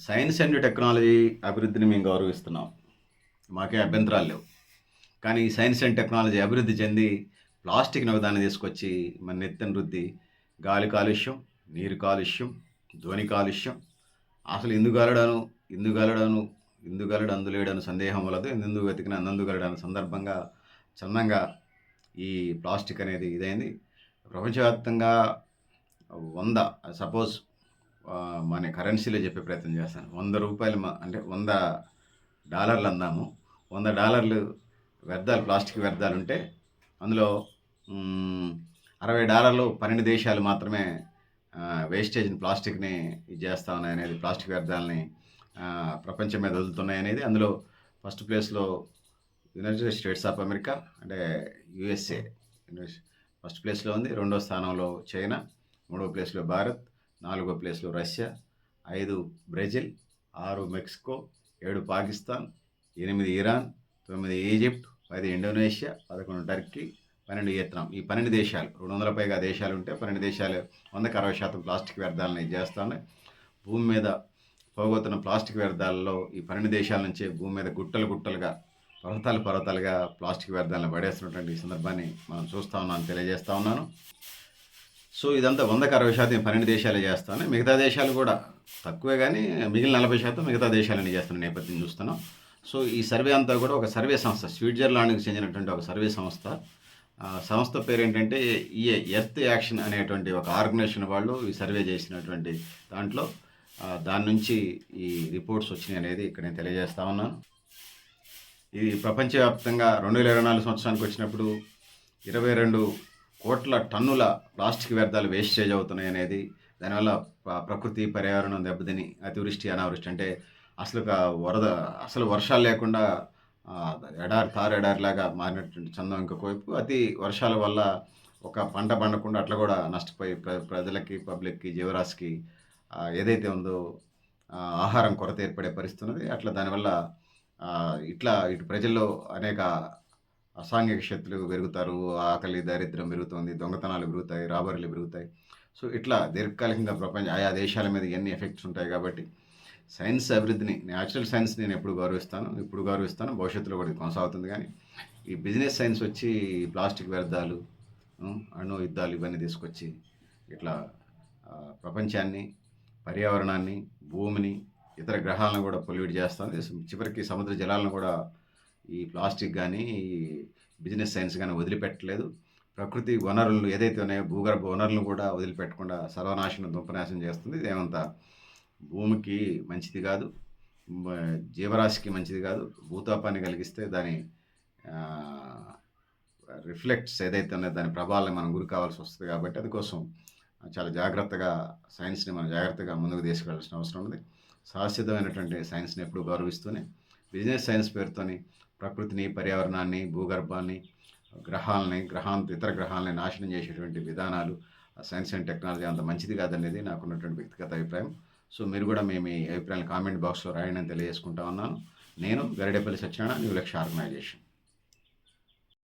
Science and technology అభివృద్ధిని మేము గౌరవిస్తున్నాం. మాకే అభ్యంతరాలు లేవు. కానీ ఈ సైన్స్ అండ్ టెక్నాలజీ అభివృద్ధి చెంది ప్లాస్టిక్‌ని ఒకదాన్ని తీసుకొచ్చి మన నెత్తిన రుద్ది గాలి కాలుష్యం, నీరు కాలుష్యం, ధ్వని కాలుష్యం అసలు ఎందుగలడను, ఎందుగలడను, ఎందుగలడు అందులేడని సందేహం వలదు. ఎందెందు వెతికిన అందందుగలడని సందర్భంగా చందంగా ఈ ప్లాస్టిక్ అనేది ఇదైంది. ప్రపంచవ్యాప్తంగా 100 సపోజ్ మన కరెన్సీలో చెప్పే ప్రయత్నం చేస్తాను. రూ. 100 అంటే $100 అందాము. $100 వ్యర్థాలు ప్లాస్టిక్ వ్యర్థాలుంటే అందులో $60 12 దేశాలు మాత్రమే వేస్టేజ్‌ని ప్లాస్టిక్‌ని ఇది చేస్తా ఉన్నాయనేది, ప్లాస్టిక్ వ్యర్థాలని ప్రపంచం మీద వదులుతున్నాయనేది. అందులో ఫస్ట్ ప్లేస్‌లో యునైటెడ్ స్టేట్స్ ఆఫ్ అమెరికా అంటే యూఎస్ఏ ఫస్ట్ ప్లేస్‌లో ఉంది. రెండో స్థానంలో చైనా, మూడో ప్లేస్‌లో భారత్, నాలుగో ప్లేస్‌లో Russia, 5 Brazil, 6 Mexico, 7 Pakistan, 8 Iran, 9 Egypt, 10 Indonesia, 11 Turkey, 12 Vietnam. ఈ 12 దేశాలు 200 పైగా దేశాలు ఉంటే 12 దేశాలు 100కి 60% ప్లాస్టిక్ వ్యర్థాలను ఇది చేస్తా ఉన్నాయి. భూమి మీద పోగొతున్న ప్లాస్టిక్ వ్యర్థాలలో ఈ 12 దేశాల నుంచే భూమి మీద గుట్టలుగా పర్వతాలుగా ప్లాస్టిక్ వ్యర్థాలను పడేస్తున్నటువంటి ఈ సందర్భాన్ని మనం చూస్తూ ఉన్నాను, తెలియజేస్తూ ఉన్నాను. సో ఇదంతా 100కి 60% 12 దేశాలే చేస్తాను. మిగతా దేశాలు కూడా తక్కువే, కానీ మిగిలిన 40% మిగతా దేశాలని చేస్తున్న నేపథ్యం చూస్తున్నాం. సో ఈ సర్వే అంతా కూడా ఒక సర్వే సంస్థ, స్విట్జర్లాండ్కి చెందినటువంటి ఒక సర్వే సంస్థ. సంస్థ పేరు ఏంటంటే ఎర్త్ యాక్షన్ అనేటువంటి ఒక ఆర్గనైజేషన్ వాళ్ళు ఈ సర్వే చేసినటువంటి దాంట్లో దాని నుంచి ఈ రిపోర్ట్స్ వచ్చినాయి అనేది ఇక్కడ నేను తెలియజేస్తా ఉన్నాను. ఇది ప్రపంచవ్యాప్తంగా 2024 సంవత్సరానికి వచ్చినప్పుడు 22 కోట్ల టన్నుల ప్లాస్టిక్ వ్యర్థాలు వేస్టేజ్ అవుతున్నాయి అనేది. దానివల్ల ప్రకృతి పర్యావరణం దెబ్బతిని అతివృష్టి, అనావృష్టి అంటే అసలు వర్షాలు లేకుండా ఎడారిలాగా మారినటువంటి చందం. ఇంకొక వైపు అతి వర్షాల వల్ల ఒక పంట పండకుండా అట్లా కూడా నష్టపోయి ప్రజలకి, పబ్లిక్కి, జీవరాశికి ఏదైతే ఉందో ఆహారం కొరత ఏర్పడే పరిస్థితి ఉన్నది. అట్లా దానివల్ల ఇటు ప్రజల్లో అనేక అసాంఘిక శక్తులు పెరుగుతారు, ఆకలి దారిద్ర్యం పెరుగుతుంది, దొంగతనాలు పెరుగుతాయి, రాబరీలు పెరుగుతాయి. సో ఇట్లా దీర్ఘకాలికంగా ఆయా దేశాల మీద ఎన్ని ఎఫెక్ట్స్ ఉంటాయి. కాబట్టి సైన్స్ అభివృద్ధిని, న్యాచురల్ సైన్స్ నేను ఇప్పుడు గౌరవిస్తాను, భవిష్యత్తులో కూడా కొనసాగుతుంది. కానీ ఈ బిజినెస్ సైన్స్ వచ్చి ప్లాస్టిక్ వ్యర్థాలు, అణు యుద్ధాలు ఇవన్నీ తీసుకొచ్చి ఇట్లా ప్రపంచాన్ని, పర్యావరణాన్ని, భూమిని, ఇతర గ్రహాలను కూడా పొల్యూట్ చేస్తుంది. చివరికి సముద్ర జలాలను కూడా ఈ ప్లాస్టిక్ కానీ, ఈ బిజినెస్ సైన్స్ కానీ వదిలిపెట్టలేదు. ప్రకృతి వనరులు ఏదైతే ఉన్నాయో, భూగర్భ వనరులను కూడా వదిలిపెట్టకుండా సర్వనాశనం, దుంపనాశనం చేస్తుంది. ఇదేమంతా భూమికి మంచిది కాదు, జీవరాశికి మంచిది కాదు. భూతాపాన్ని కలిగిస్తే దాని రిఫ్లెక్ట్స్ ఏదైతే ఉన్నాయో దాని ప్రభావాలను మనం గురి కావాల్సి వస్తుంది. కాబట్టి అందుకోసం చాలా జాగ్రత్తగా సైన్స్ని మనం జాగ్రత్తగా ముందుకు తీసుకెళ్లాల్సిన అవసరం ఉంది. శాశ్వతమైనటువంటి సైన్స్ని ఎప్పుడూ గౌరవిస్తూనే బిజినెస్ సైన్స్ పేరుతోని ప్రకృతిని, పర్యావరణాన్ని, భూగర్భాన్ని, ఇతర గ్రహాలని నాశనం చేసేటువంటి విధానాలు సైన్స్ అండ్ టెక్నాలజీ అంత మంచిది కాదనేది నాకున్నటువంటి వ్యక్తిగత అభిప్రాయం. సో మీరు కూడా మీ అభిప్రాయాన్ని కామెంట్ బాక్స్లో రాయండి అని తెలియజేసుకుంటా ఉన్నాను. నేను గరిడేపల్లి సత్యనారాయణ, న్యూ లక్ష్య ఆర్గనైజేషన్.